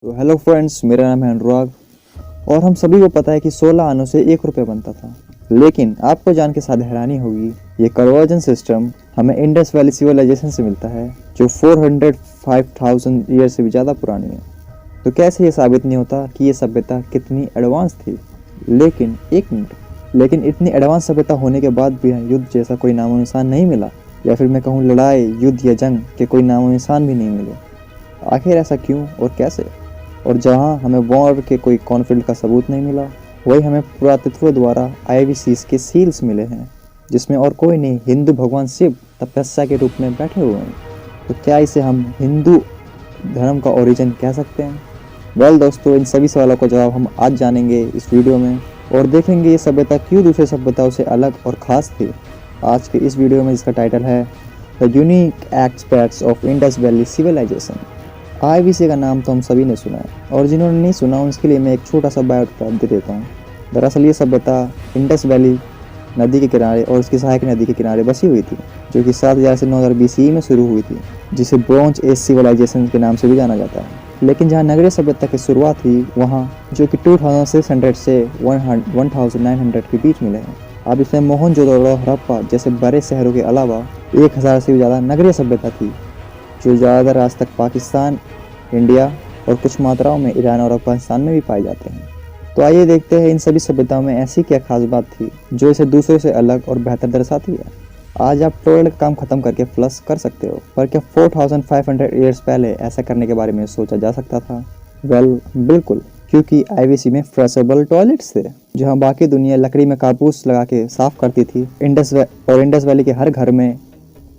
तो hello friends, मेरा नाम है अनुराग और हम सभी को पता है कि 16 आनों से 1 रुपये बनता था। लेकिन आपको जान के शायद हैरानी होगी, ये कन्वर्जन सिस्टम हमें इंडस वैली सिविलाइजेशन से मिलता है जो 405,000 ईयर से भी ज़्यादा पुरानी है। तो कैसे ये साबित नहीं होता कि ये सभ्यता कितनी एडवांस थी। लेकिन एक मिनट, लेकिन इतनी एडवांस सभ्यता होने के बाद भी युद्ध जैसा कोई नामो निशान नहीं मिला, या फिर मैं कहूँ लड़ाई, युद्ध या जंग के कोई नामो निशान भी नहीं मिले। आखिर ऐसा क्यों और कैसे? और जहां हमें वॉर के कोई कॉन्फ्लिक्ट का सबूत नहीं मिला, वही हमें पुरातत्व द्वारा आईवीसीज के सील्स मिले हैं, जिसमें और कोई नहीं, हिंदू भगवान शिव तपस्या के रूप में बैठे हुए हैं। तो क्या इसे हम हिंदू धर्म का ओरिजिन कह सकते हैं? वेल दोस्तों, इन सभी सवालों का जवाब हम आज जानेंगे इस वीडियो में और देखेंगे ये सभ्यता क्यों दूसरे सभ्यताओं से अलग और ख़ास थी। आज के इस वीडियो में जिसका टाइटल है the unique aspects of Indus Valley civilization. IVC का नाम तो हम सभी ने सुना है, और जिन्होंने नहीं सुना उसके लिए मैं एक छोटा सा बायोडाटा दे देता हूँ। दरअसल ये सभ्यता इंडस वैली नदी के किनारे और उसकी सहायक नदी के किनारे बसी हुई थी, जो कि 7000 से 9000 BCE में शुरू हुई थी, जिसे ब्रॉन्ज एज सिविलाइजेशन के नाम से भी जाना जाता है। लेकिन जहाँ नगरीय सभ्यता की शुरुआत हुई, वहाँ जो कि 2600 से 1900 के बीच मिले हैं। अब इसमें मोहनजोदड़ो, हड़प्पा जैसे बड़े शहरों के अलावा 1000 से भी ज़्यादा नगरीय सभ्यता थी, जो ज़्यादातर आज तक पाकिस्तान, इंडिया और कुछ मात्राओं में ईरान और अफगानिस्तान में भी पाए जाते हैं। तो आइए देखते हैं इन सभी सभ्यताओं में ऐसी क्या खास बात थी जो इसे दूसरों से अलग और बेहतर दर्शाती है। आज आप टॉयलेट का काम खत्म करके फ्लश कर सकते हो, पर क्या 4500 ईयर्स पहले ऐसा करने के बारे में सोचा जा सकता था? वेल, बिल्कुल, क्योंकि आईवीसी में फ्लशेबल टॉयलेट्स थे। जहां बाकी दुनिया लकड़ी में कारतूस लगा के साफ करती थी, इंडस वैली के हर घर में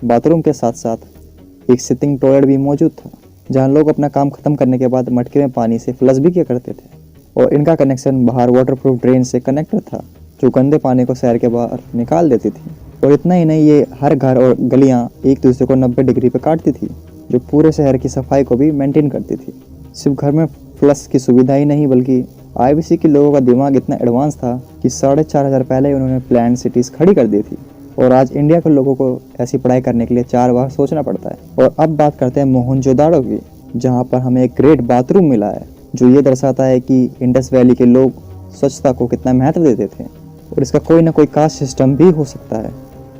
बाथरूम के साथ साथ एक सिटिंग टॉयलेट भी मौजूद था, जहां लोग अपना काम खत्म करने के बाद मटके में पानी से फ्लश भी किया करते थे। और इनका कनेक्शन बाहर वाटरप्रूफ ड्रेन से कनेक्टेड था, जो गंदे पानी को शहर के बाहर निकाल देती थी। और इतना ही नहीं, ये हर घर और गलियां एक दूसरे को 90 डिग्री पे काटती थी, जो पूरे शहर की सफाई को भी मेंटेन करती थी। सिर्फ घर में फ्लश की सुविधा ही नहीं, बल्कि आईवीसी के लोगों का दिमाग इतना एडवांस था कि 4500 पहले उन्होंने प्लान सिटीज़ खड़ी कर दी थी। और आज इंडिया के लोगों को ऐसी पढ़ाई करने के लिए 4 बार सोचना पड़ता है। और अब बात करते हैं मोहनजोदाड़ो की, जहाँ पर हमें एक ग्रेट बाथरूम मिला है, जो ये दर्शाता है कि इंडस वैली के लोग स्वच्छता को कितना महत्व देते थे। और इसका कोई ना कोई कास्ट सिस्टम भी हो सकता है,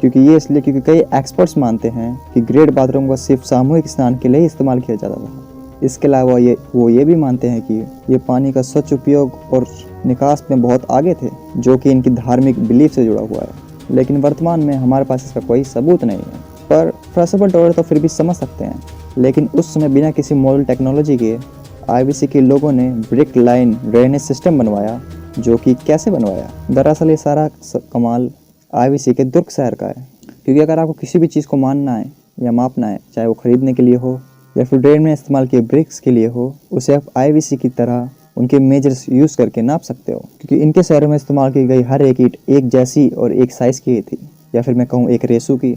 क्योंकि कई एक्सपर्ट्स मानते हैं कि ग्रेट बाथरूम को सिर्फ सामूहिक स्नान के लिए इस्तेमाल किया जाता था। इसके अलावा वो ये भी मानते हैं कि ये पानी का स्वच्छ उपयोग और निकास में बहुत आगे थे, जो कि इनकी धार्मिक बिलीफ से जुड़ा हुआ है। लेकिन वर्तमान में हमारे पास इसका कोई सबूत नहीं है। पर फ्लशेबल टॉयलेट तो फिर भी समझ सकते हैं, लेकिन उस समय बिना किसी मॉडर्न टेक्नोलॉजी के आईवीसी के लोगों ने ब्रिक लाइन ड्रेनेज सिस्टम बनवाया, जो कि कैसे बनवाया? दरअसल ये सारा कमाल आईवीसी के दुर्ग शहर का है। क्योंकि अगर आपको किसी भी चीज़ को मानना है या मापना है, चाहे वो खरीदने के लिए हो या फिर ड्रेन में इस्तेमाल किए ब्रिक्स के लिए हो, उसे आप आईवीसी की तरह उनके मेजर्स यूज़ करके नाप सकते हो। क्योंकि इनके शहरों में इस्तेमाल की गई हर एक ईंट एक जैसी और एक साइज़ की थी, या फिर मैं कहूँ एक रेशो की,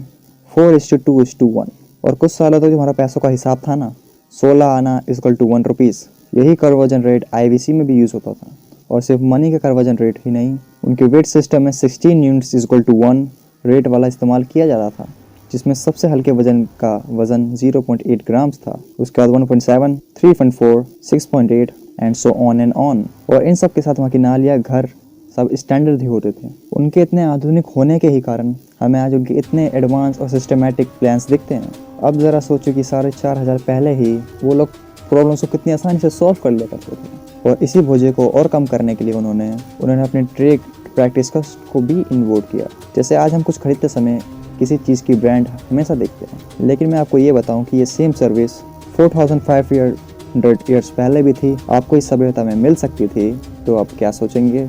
4:2:1। और कुछ सालों तक जो हमारा पैसों का हिसाब था ना, 16 आना = 1 रुपीज़, यही कन्वर्जन रेट आईवीसी में भी यूज़ होता था। और सिर्फ मनी का कन्वर्जन रेट ही नहीं, उनके वेट सिस्टम में 16 यूनिट्स = 1 रेट वाला इस्तेमाल किया जाता था, जिसमें सबसे हल्के वजन का वजन 0.8 ग्राम्स था। उसके बाद 1.7, 3.4, 6.8 and so on and on. और इन सब के साथ वहाँ की नालियाँ, घर सब स्टैंडर्ड ही होते थे। उनके इतने आधुनिक होने के ही कारण हमें आज उनके इतने एडवांस और सिस्टमेटिक प्लान्स दिखते हैं। अब ज़रा सोचो कि 4500 पहले ही वो लोग प्रॉब्लम्स को कितनी आसानी से सॉल्व कर लिया करते थे। और इसी बोझे को और कम करने के लिए उन्होंने अपने ट्रेड प्रैक्टिस को भी इन्वोल्व किया। जैसे आज हम कुछ खरीदते समय किसी चीज़ की ब्रांड हमेशा देखते हैं, लेकिन मैं आपको ये बताऊं कि ये सेम सर्विस 4500 ईयर्स पहले भी थी, आपको इस सभ्यता में मिल सकती थी। तो आप क्या सोचेंगे?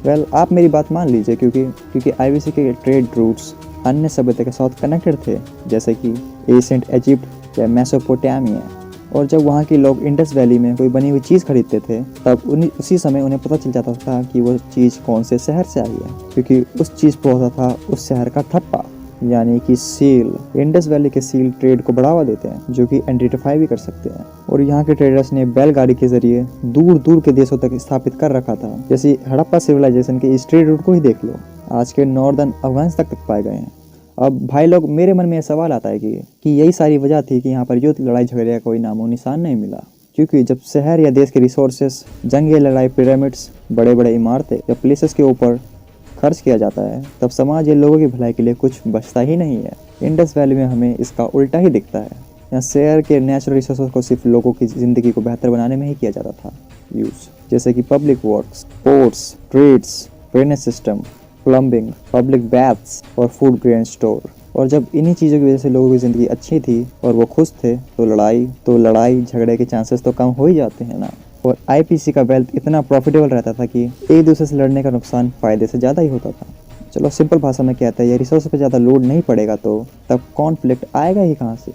वेल, आप मेरी बात मान लीजिए, क्योंकि आईवीसी के ट्रेड रूट्स अन्य सभ्यता के साथ कनेक्टेड थे, जैसे कि एशियंट इजिप्ट या मेसोपोटामिया। और जब वहाँ के लोग इंडस वैली में कोई बनी हुई चीज़ खरीदते थे, तब उसी समय उन्हें पता चल जाता था कि वो चीज़ कौन से शहर से आई है, क्योंकि उस चीज़ पर होता था उस शहर का ठप्पा, यानी कि सील। इंडस वैली के सील ट्रेड को बढ़ावा देते हैं, जो कि आइडेंटिफाई भी कर सकते हैं। और यहाँ के ट्रेडर्स ने बैलगाड़ी के जरिए दूर दूर के देशों तक स्थापित कर रखा था। जैसे हड़प्पा सिविलाइजेशन के इस ट्रेड रूट को ही देख लो, आज के नॉर्दर्न अफगानिस्तान तक पाए गए हैं। अब भाई लोग, मेरे मन में यह सवाल आता है कि यही सारी वजह थी कि यहाँ पर युद्ध, लड़ाई झगड़े का कोई नामो निशान नहीं मिला। क्योंकि जब शहर या देश के रिसोर्सेस, जंग या लड़ाई, पिरामिड्स, बड़े बड़े इमारतें या प्लेसेस के ऊपर खर्च किया जाता है, तब समाज या लोगों की भलाई के लिए कुछ बचता ही नहीं है। इंडस वैली में हमें इसका उल्टा ही दिखता है। यहाँ शहर के नेचुरल रिसोर्सेज को सिर्फ लोगों की ज़िंदगी को बेहतर बनाने में ही किया जाता था यूज़, जैसे कि public works, ports, trades, drainage system, plumbing, public baths और फूड ग्रेन स्टोर। और जब इन्हीं चीज़ों की वजह से लोगों की ज़िंदगी अच्छी थी और वो खुश थे, तो लड़ाई झगड़े के चांसेस तो कम हो ही जाते हैं ना। और आईपीसी का वेल्थ इतना प्रॉफिटेबल रहता था कि एक दूसरे से लड़ने का नुकसान फ़ायदे से ज़्यादा ही होता था। चलो सिंपल भाषा में कहते हैं, ये रिसोर्स पे ज़्यादा लोड नहीं पड़ेगा तो तब कॉन्फ्लिक्ट आएगा ही कहाँ से।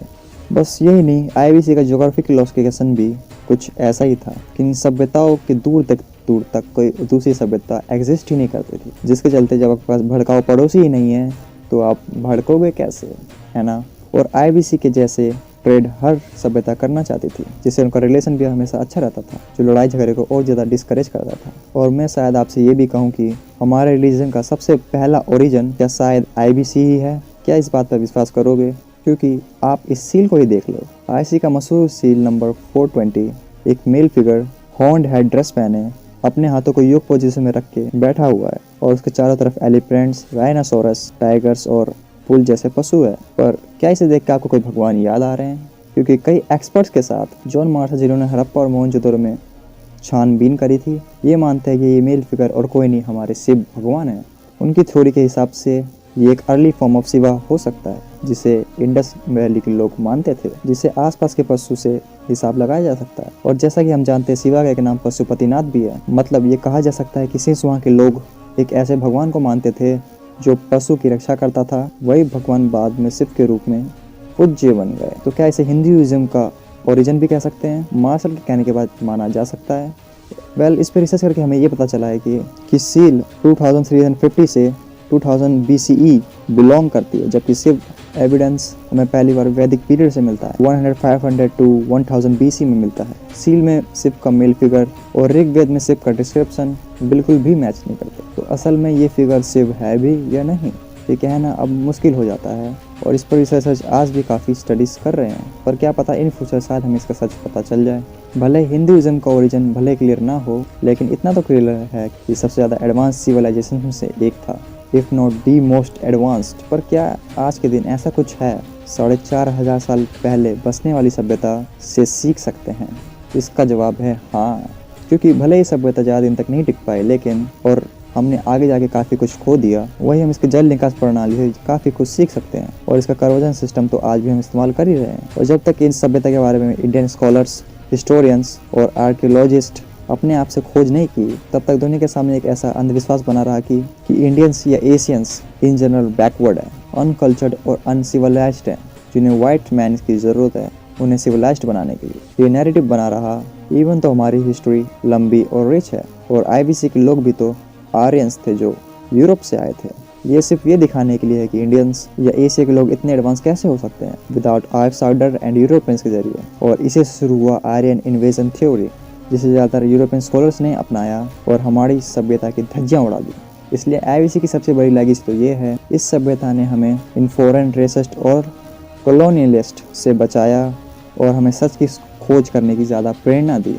बस यही नहीं, आईबीसी का ज्योग्राफिकल लोकेशन भी कुछ ऐसा ही था कि इन सभ्यताओं के दूर तक कोई दूसरी सभ्यता एग्जिस्ट ही नहीं करती थी, जिसके चलते जब आपके पास भड़काऊ पड़ोसी ही नहीं है तो आप भड़कोगे कैसे, है ना। और आईबीसी के जैसे ट्रेड हर सभ्यता करना चाहती थी, जिससे उनका रिलेशन भी हमेशा अच्छा रहता था, जो लड़ाई झगड़े को और ज़्यादा डिस्करेज करता था। और मैं शायद आपसे ये भी कहूँ कि हमारे रिलीजन का सबसे पहला ओरिजिन क्या शायद आईबीसी ही है। क्या इस बात पर विश्वास करोगे? क्योंकि आप इस सील को ही देख लो। आईसी का मशहूर सील नंबर 420, एक male figure horned head dress पहने अपने हाथों को योग पोजीशन में रख के बैठा हुआ है और उसके चारों तरफ एलिफेंट्स, राइनोसोरस, टाइगर्स और पुल जैसे पशु है। पर क्या इसे देख के आपको कोई भगवान याद आ रहे हैं? क्योंकि कई एक्सपर्ट्स के साथ जॉन मार्शल, जिन्होंने हड़प्पा और मोहनजोदड़ो में छानबीन करी थी, ये मानते हैं कि ये मेल फिगर और कोई नहीं, हमारे शिव भगवान है। उनकी थ्योरी के हिसाब से ये एक अर्ली फॉर्म ऑफ शिवा हो सकता है, जिसे इंडस वैली के लोग मानते थे, जिसे आसपास के पशु से हिसाब लगाया जा सकता है। और जैसा कि हम जानते हैं, शिवा का एक नाम पशुपतिनाथ भी है। मतलब ये कहा जा सकता है कि सिंस वहाँ के लोग एक ऐसे भगवान को मानते थे जो पशु की रक्षा करता था, वही भगवान बाद में शिव के रूप में पूज्य बन गए। तो क्या इसे हिंदुइज्म का ओरिजिन भी कह सकते हैं? मार्शल के कहने के बाद माना जा सकता है। इस पर रिसर्च करके हमें ये पता चला है कि सील 2350 से 2000 BCE बिलोंग करती है, जबकि शिव एविडेंस हमें पहली बार वैदिक पीरियड से मिलता है, 100-500 to 1000 BC में मिलता है। सील में शिव का मेल फिगर और ऋग्वेद में शिव का डिस्क्रिप्शन बिल्कुल भी मैच नहीं करते। तो असल में ये फिगर शिव है भी या नहीं, ये कहना अब मुश्किल हो जाता है। और इस पर रिसर्चर्स आज भी काफ़ी स्टडीज़ कर रहे हैं, पर क्या पता इन फ्यूचर शायद हमें इसका सच पता चल जाए। भले हिंदुइज्म का ओरिजिन भले क्लियर ना हो, लेकिन इतना तो क्लियर है कि सबसे ज़्यादा एडवांस सिविलाइजेशन में से एक था, if not the most advanced. पर क्या आज के दिन ऐसा कुछ है 4500 साल पहले बसने वाली सभ्यता से सीख सकते हैं? इसका जवाब है हाँ, क्योंकि भले ही सभ्यता ज़्यादा दिन तक नहीं टिक पाए, लेकिन और हमने आगे जाके काफ़ी कुछ खो दिया, वही हम इसके जल निकास प्रणाली से काफ़ी कुछ सीख सकते हैं। और इसका कन्वर्जन सिस्टम तो आज भी हम इस्तेमाल कर ही रहे हैं। और जब तक इन सभ्यता के बारे में इंडियन स्कॉलर्स, हिस्टोरियंस और आर्कियोलॉजिस्ट अपने आप से खोज नहीं की, तब तक दुनिया के सामने एक ऐसा अंधविश्वास बना रहा कि इंडियंस या एशियंस इन जनरल बैकवर्ड है, अनकल्चर्ड और अनसिविलाइज्ड है, जिन्हें वाइट मैन की ज़रूरत है उन्हें सिविलाइज्ड बनाने के लिए। ये नैरेटिव बना रहा इवन तो हमारी हिस्ट्री लंबी और रिच है। और आईबीसी के लोग भी तो आर्यंस थे जो यूरोप से आए थे। ये सिर्फ ये दिखाने के लिए है कि इंडियंस या एशिया के लोग इतने एडवांस कैसे हो सकते हैं विदाउट आउटसाइडर एंड यूरोपियंस के जरिए। और इसे शुरू हुआ आर्यन इन्वेजन थ्योरी, जिसे ज़्यादातर यूरोपियन स्कॉलर्स ने अपनाया और हमारी सभ्यता की धज्जियाँ उड़ा दी। इसलिए आईबीसी की सबसे बड़ी लेगेसी तो ये है, इस सभ्यता ने हमें इन फॉरेन रेसिस्ट और कॉलोनियलिस्ट से बचाया और हमें सच की खोज करने की ज़्यादा प्रेरणा दी।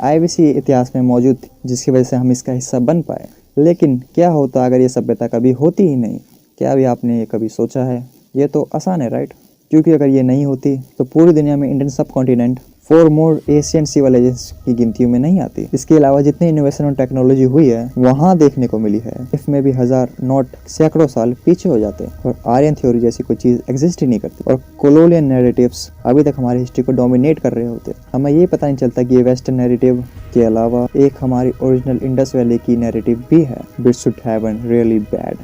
आईबीसी इतिहास में मौजूद थी, जिसकी वजह से हम इसका हिस्सा बन पाए। लेकिन क्या होता अगर ये सभ्यता कभी होती ही नहीं? क्या भी आपने ये कभी सोचा है? ये तो आसान है, राइट? क्योंकि अगर ये नहीं होती तो पूरी दुनिया में इंडियन सब कॉन्टिनेंट 4 मोर एशियन सिविलाइजेशन की गिनतियों में नहीं आती। इसके अलावा जितनी इनोवेशन और टेक्नोलॉजी हुई है वहाँ देखने को मिली है, इसमें भी 1000 नॉट सैकड़ों साल पीछे हो जाते। और आर्यन थ्योरी जैसी कोई चीज़ एग्जिस्ट ही नहीं करती। और कोलोनियल नैरेटिव्स अभी तक हमारी हिस्ट्री को डोमिनेट कर रहे होते। हमें ये पता नहीं चलता कि ये वेस्टर्न नैरेटिव के अलावा एक हमारी ओरिजिनल इंडस वैली की नैरेटिव भी है, which should have been really bad,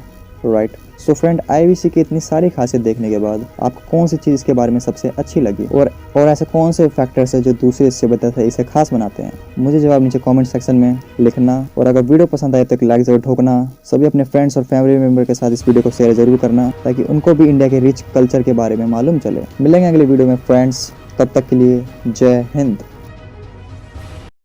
right? So friend, IVC की इतनी सारी खासियत देखने के बाद आपको कौन सी चीज़ के बारे में सबसे अच्छी लगी, और ऐसे कौन से फैक्टर्स है जो दूसरे सभ्यता से इसे खास बनाते हैं? मुझे जवाब नीचे कमेंट सेक्शन में लिखना। और अगर वीडियो पसंद आए तो एक लाइक जरूर ठोकना। सभी अपने फ्रेंड्स और फैमिली मेम्बर के साथ इस वीडियो को शेयर जरूर करना, ताकि उनको भी इंडिया के रिच कल्चर के बारे में मालूम चले। मिलेंगे अगले वीडियो में फ्रेंड्स, तब तक के लिए जय हिंद।